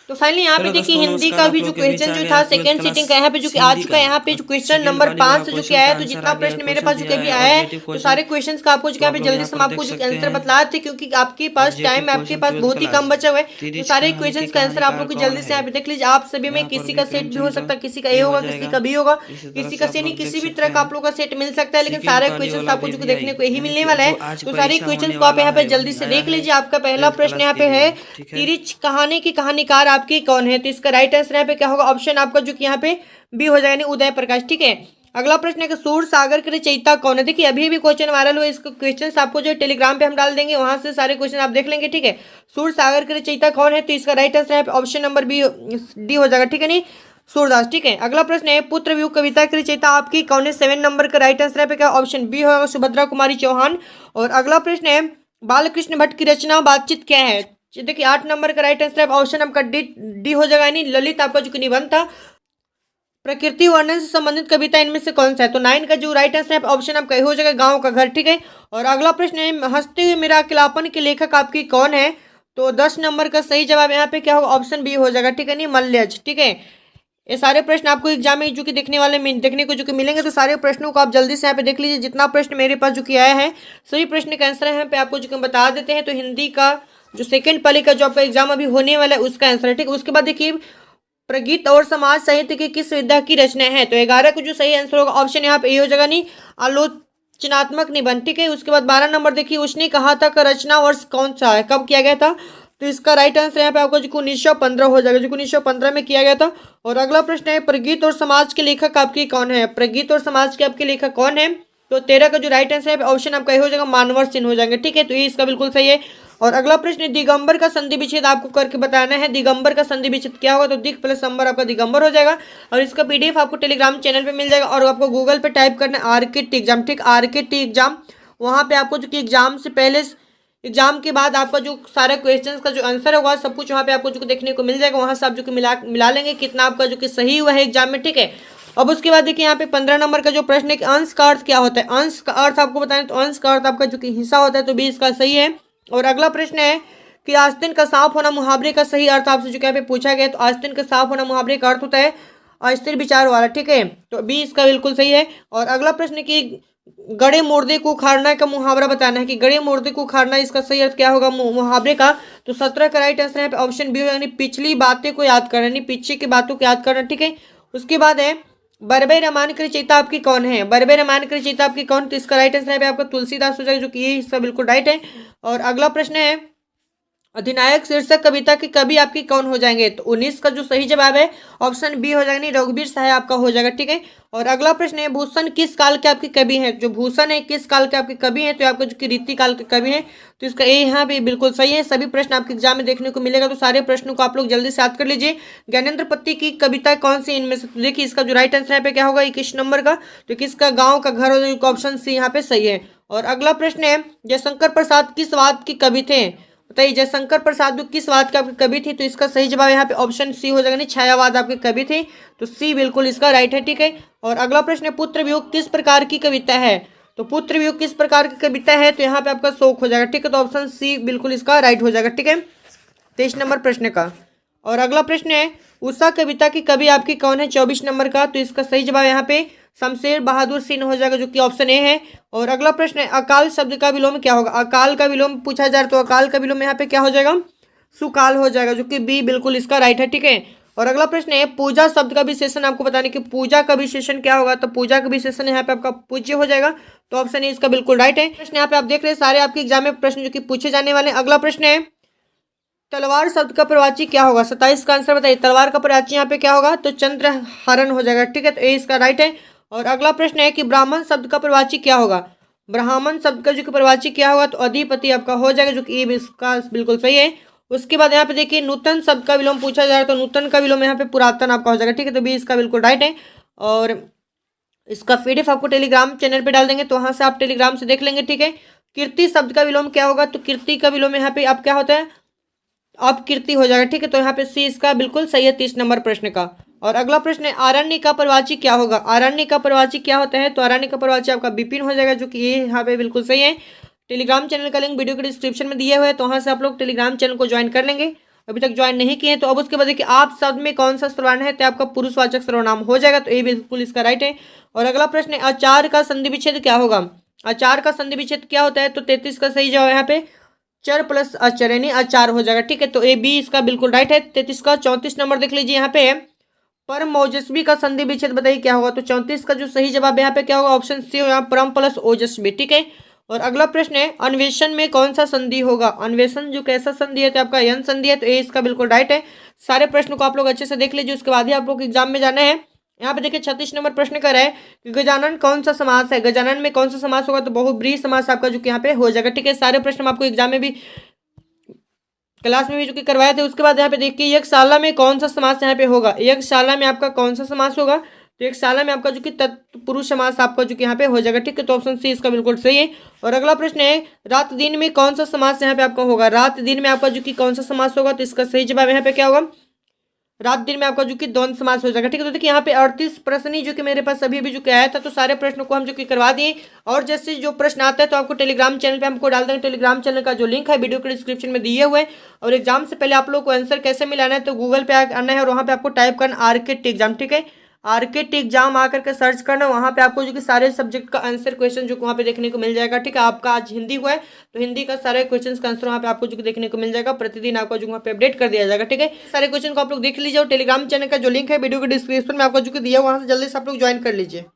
तो फाइनली यहाँ पे हेलो देखिए दोस्तों, हिंदी नमस्कार। का आप भी जो लोग के बीच क्वेश्चन आ जो गया था ट्वेल्थ सेकंड क्लास सीटिंग का यहाँ पे जो कि आ हिंदी चुका का। है, यहाँ पे जो क्वेश्चन सेकंड नंबर वाले वाला 5 जो कि क्वेश्चन आया का है, तो आंसर जितना आ गया। प्रश्न मेरे क्वेश्चन पास जो कि दिया अभी है आया है, ऑब्जेक्टिव तो क्वेश्चन। सारे क्वेश्चंस का आपको जो कि तो यहाँ आप पे लोग जल्दी यहाँ से पर मैं देख आपको जो कि सकते आंसर हैं बतला देती, क्योंकि आपके पास ऑब्जेक्टिव टाइम है, आपके क्वेश्चन पास ट्वेल्थ बहुत ही कम क्लास। बचा हुआ है। तो तिरिच सारे कहानी की क्वेश्चंस का आंसर आप कहानीकार लोग को कौन जल्दी से है। यहाँ पे देख लीजिए। आप सभी में यहाँ पर किसी भी का सेट भी हो प्रेमचंद का सकता है, किसी का ए ये हो होगा, किसी का जाएगा। बी होगा, इसी तरह किसी से का आप सी नहीं, लोग देख किसी भी तरह सकते का हैं आप लोग का सेट मिल सकता है, लेकिन सेकंड सारे वाले क्वेश्चंस वाला आपको जो कि VVI, देखने को यही यानी मिलने कि वाला है। जो आज तो सारे परीक्षा क्वेश्चंस होने को आप वाला यहाँ पे है जल्दी वही से आया देख है लीजिए। आपका पहला ट्वेल्थ प्रश्न क्लास यहाँ के पे है, लिए। ठीक है। तिरिच कहानी की कहानीकार आपकी कौन है? तो इसका राइट आंसर यहाँ पे क्या होगा? ऑप्शन आपका जो कि यहाँ पे बी हो जाएगा, यानी उदय प्रकाश। ठीक है। अगला प्रश्न है कि सूर सागर के रचयिता कौन है? देखिए अभी भी क्वेश्चन वायरल हुआ, इसको क्वेश्चन आपको जो टेलीग्राम पे हम डाल देंगे, वहां से सारे क्वेश्चन आप देख लेंगे। ठीक है। सूर सागर के रचयिता कौन है? तो इसका राइट आंसर है ऑप्शन नंबर बी, डी हो जाएगा। ठीक है, नहीं सूरदास। ठीक है। अगला प्रश्न है पुत्र व्यू कविता की रचयिता आपकी कौन है? 7 नंबर का राइट आंसर है क्या? ऑप्शन बी होगा, सुभद्रा कुमारी चौहान। और अगला प्रश्न है बालकृष्ण भट्ट की रचना बातचीत क्या है? देखिए 8 नंबर का राइट आंसर है ऑप्शन आपका डी, डी हो जाएगा, यानी ललित आपका जो कि निबंध था। प्रकृति वर्णन से संबंधित कविता इनमें से कौन सा है? तो 9 का जो राइट आंसर है ऑप्शन आपका हो जाएगा, गांव का घर। ठीक है। और अगला प्रश्न है हंसते हुए मेरा अकेलापन के लेखक आपकी कौन है? तो 10 नंबर का सही जवाब यहाँ पे क्या होगा? ऑप्शन बी हो जाएगा। ठीक है, नहीं मल्यज। ठीक है। ये सारे प्रश्न आपको एग्जाम में जो कि देखने को जो कि मिलेंगे, तो सारे प्रश्नों को आप जल्दी से यहाँ पे देख लीजिए। जितना प्रश्न मेरे पास जो कि आया है, सभी प्रश्न का आंसर यहाँ पे आपको जो कि बता देते हैं। तो हिंदी का जो सेकंड पाली का जो आपका एग्जाम अभी होने वाला है, उसका आंसर है। ठीक है। उसके बाद देखिए प्रगीत और समाज साहित्य की किस विधा की रचना है? तो 11 को जो सही आंसर होगा ऑप्शन यहाँ पे ए हो जाएगा, नहीं आलोचनात्मक निबंध। ठीक है। उसके बाद 12 नंबर देखिए उसने कहा था का रचना वर्ष कौन सा है, कब किया गया था? तो इसका राइट आंसर यहाँ पे आपको जो 1915 हो जाएगा, जो 1915 में किया गया था। और अगला प्रश्न है प्रगीत और समाज के लेखक आपकी कौन है? प्रगीत और समाज के आपके लेखक कौन है? तो 13 का जो राइट आंसर है ऑप्शन आपका ये हो जाएगा, मानवर सिंह हो जाएंगे। ठीक है। तो ये इसका बिल्कुल सही है। और अगला प्रश्न दिगंबर का संधि विच्छेद आपको करके बताना है। दिगंबर का संधि विच्छेद क्या होगा? तो दिग प्लस अंबर आपका दिगंबर हो जाएगा। और इसका पीडीएफ आपको टेलीग्राम चैनल पे मिल जाएगा, और आपको गूगल पे टाइप करना है आरकेटी एग्जाम। ठीक, आरकेटी एग्जाम। वहां पे आपको जो कि एग्जाम से पहले, एग्जाम के बाद आपका जो सारे क्वेश्चंस का जो आंसर होगा सब कुछ वहाँ पे आपको जो देखने को मिल जाएगा। वहां से आप जो कि मिला लेंगे कितना आपका जो कि सही हुआ है एग्जाम में। ठीक है। अब उसके बाद देखिए यहाँ पे 15 नंबर का जो प्रश्न है कि अंश का अर्थ क्या होता है? अंश का अर्थ आपको बताएं तो अंश का अर्थ आपका जो कि हिस्सा होता है, तो भी इसका सही है। और अगला प्रश्न है कि आस्तीन का साफ होना मुहावरे का सही अर्थ आपसे जो यहाँ पे पूछा गया, तो आस्तीन का साफ होना मुहावरे का अर्थ होता है अस्थिर विचार वाला। ठीक है। तो बी इसका बिल्कुल सही है। और अगला प्रश्न कि गड़े मुर्दे को उखाड़ना का मुहावरा बताना है कि गड़े मुर्दे को उखाड़ना, इसका सही अर्थ क्या होगा मुहावरे का? तो 17 का राइट आंसर है ऑप्शन बी, यानी पिछली बातें को याद करना, यानी पीछे की बातों को याद करना। ठीक है। उसके बाद है बरबे रामायण की रचयिता आपकी कौन है? बरबे रामायण की रचयिता आपकी कौन? तो इसका राइट आंसर है आपका तुलसीदास हो जाएगा, जो कि ये हिस्सा बिल्कुल राइट है। और अगला प्रश्न है अधिनायक शीर्षक कविता के कवि आपकी कौन हो जाएंगे? तो 19 का जो सही जवाब है ऑप्शन बी हो जाएगा, नहीं रघुवीर साहब आपका हो जाएगा। ठीक है। और अगला प्रश्न है भूषण किस काल के आपके कवि हैं? जो भूषण है किस काल के आपके कवि हैं? तो आपका जो कि रीति काल के कवि हैं, तो इसका ए यहाँ पे बिल्कुल सही है। सभी प्रश्न आपके एग्जाम में देखने को मिलेगा, तो सारे प्रश्नों को आप लोग जल्दी से याद कर लीजिए। ज्ञानेंद्र पत्ती की कविता कौन सी इनमें से? तो देखिए इसका जो राइट आंसर यहाँ पे क्या होगा, 21 नंबर का, तो किसका गाँव का घर हो जाएगा, ऑप्शन सी यहाँ पे सही है। और अगला प्रश्न है जयशंकर प्रसाद किस वाद के कवि थे? बताइए जयशंकर प्रसाद किस वाद के आपके कवि थे? तो इसका सही जवाब यहाँ पे ऑप्शन सी हो जाएगा, नहीं छायावाद आपके कवि थे, तो सी बिल्कुल इसका राइट है। ठीक है। और अगला प्रश्न है पुत्र वियोग किस प्रकार की कविता है? तो पुत्र वियोग किस प्रकार की कविता है? तो यहाँ पे आपका शोक हो जाएगा। ठीक है। तो ऑप्शन सी बिल्कुल इसका राइट हो जाएगा। ठीक है, 23 नंबर प्रश्न का। और अगला प्रश्न है उषा कविता की कवि आपकी कौन है? 24 नंबर का, तो इसका सही जवाब यहाँ पे शमशेर बहादुर सिंह हो जाएगा, जो कि ऑप्शन ए है। और अगला प्रश्न है अकाल शब्द का विलोम क्या होगा? अकाल का विलोम पूछा जाए तो अकाल का विलोम यहाँ पे क्या हो जाएगा? सुकाल हो जाएगा, जो कि बी बिल्कुल इसका राइट है। ठीक है। और अगला प्रश्न है पूजा शब्द का विशेषण आपको बताने कि पूजा का विशेषण क्या होगा? तो पूजा का विशेषण यहाँ पे आपका पूज्य हो जाएगा, तो ऑप्शन ए इसका बिल्कुल राइट है। प्रश्न यहाँ पे आप देख रहे हैं सारे आपके एग्जाम में प्रश्न जो कि पूछे जाने वाले हैं। अगला प्रश्न है तलवार शब्द का प्रवाची क्या होगा? 27 का आंसर बताइए। तलवार का प्रवाची यहाँ पे क्या होगा? तो चंद्रहरण हो जाएगा। ठीक है। तो ए इसका राइट है। और अगला प्रश्न है कि ब्राह्मण शब्द का प्रवाची क्या होगा? ब्राह्मण शब्द का जो कि प्रवाची क्या होगा? तो अधिपति आपका हो जाएगा, जो कि ए इसका बिल्कुल सही है। उसके बाद यहाँ पे देखिए नूतन शब्द का विलोम पूछा जाए तो नूतन का विलोम यहाँ पे पुरातन आपका हो जाएगा। ठीक है। तो बी इसका बिल्कुल राइट है। और इसका पीडीएफ आपको टेलीग्राम चैनल पे डाल देंगे, तो वहां से आप टेलीग्राम से देख लेंगे। ठीक है। कीर्ति शब्द का विलोम क्या होगा? तो कीर्ति का विलोम यहाँ पे आप क्या होता है? अपकीर्ति हो जाएगा। ठीक है। तो यहाँ पे सी इसका बिल्कुल सही है 30 नंबर प्रश्न का। और अगला प्रश्न है आरण्य का प्रवाची क्या होगा? आरण्य का प्रवाची क्या होता है? तो आरण्य का प्रवाची आपका विपिन हो जाएगा, जो कि ये यहाँ पे बिल्कुल सही है। टेलीग्राम चैनल का लिंक वीडियो के डिस्क्रिप्शन में दिया हुआ है, तो वहाँ से आप लोग टेलीग्राम चैनल को ज्वाइन कर लेंगे। अभी तक ज्वाइन नहीं किए हैं तो अब उसके बाद देखिए आप शब्द में कौन सा सर्वनाम है, तो आपका पुरुषवाचक सर्वनाम हो जाएगा, तो ये बिल्कुल इसका राइट है। और अगला प्रश्न है आचार का संधि विच्छेद क्या होगा। आचार का संधि विच्छेद क्या होता है, तो 33 का सही जवाब यहाँ पे चर प्लस अचर यानी अचार हो जाएगा, ठीक है। तो ए बी इसका बिल्कुल राइट है 33 का। 34 नंबर देख लीजिए यहाँ पे परम ओजस्वी का संधि विच्छेद बताइए क्या होगा। तो 34 का जो सही जवाब यहाँ पे क्या होगा, ऑप्शन सी हो यहाँ परम प्लस ओजस्वी, ठीक है। और अगला प्रश्न है अन्वेषण में कौन सा संधि होगा। अन्वेषण जो कैसा संधि है, तो आपका यन संधि है, तो ए इसका बिल्कुल राइट है। सारे प्रश्न को आप लोग अच्छे से देख लीजिए, उसके बाद ही आप लोग एग्जाम में जाना है। यहाँ पे देखिए 36 नंबर प्रश्न कर रहा है कि गजानन कौन सा समास है। गजानन में कौन सा समास होगा, तो बहुब्रीहि समास आपका जो कि यहाँ पे हो जाएगा, ठीक है। सारे प्रश्न हम आपको एग्जाम में भी क्लास में भी जो कि करवाए थे। उसके बाद यहाँ पे देखिए यज्ञशाला में कौन सा समास यहाँ पे होगा। यज्ञशाला में आपका कौन सा समास होगा, तो यज्ञशाला में आपका जो कि तत्पुरुष समास आपका जो कि यहाँ पे हो जाएगा, ठीक है। तो ऑप्शन सी इसका बिल्कुल सही है। और अगला प्रश्न है रात दिन में कौन सा समास यहाँ पे आपका होगा। रात दिन में आपका जो कि कौन सा समास होगा, तो इसका सही जवाब यहाँ पे क्या होगा, रात दिन में आपका जो कि द्वंद्व समास हो जाएगा, ठीक है। तो देखिए यहाँ पे 38 प्रश्न ही जो कि मेरे पास अभी जो कि आया था, तो सारे प्रश्नों को हम जो कि करवा दिए। और जैसे जो प्रश्न आता है तो आपको टेलीग्राम चैनल पे हमको डाल देंगे। टेलीग्राम चैनल का जो लिंक है वीडियो के डिस्क्रिप्शन में दिए हुए। और एग्जाम से पहले आप लोग को आंसर कैसे मिलाना है, तो गूगल पे आना है और वहाँ पे आपको टाइप करना आरकेटी एग्जाम, ठीक है। आरकेटी एग्जाम आकर के सर्च करना, वहाँ पे आपको जो कि सारे सब्जेक्ट का आंसर क्वेश्चन जो वहाँ पे देखने को मिल जाएगा, ठीक है। आपका आज हिंदी हुआ है तो हिंदी का सारे क्वेश्चन का आंसर वहाँ पे आपको जो कि देखने को मिल जाएगा। प्रतिदिन आपको जो वहाँ पे अपडेट कर दिया जाएगा, ठीक है। सारे क्वेश्चन को आप लोग देख लीजिए और टेलीग्राम चैनल का जो लिंक है वीडियो के डिस्क्रिप्शन में आपको जो कि दिया, वहाँ से जल्दी से आप लोग ज्वाइन कर लीजिए।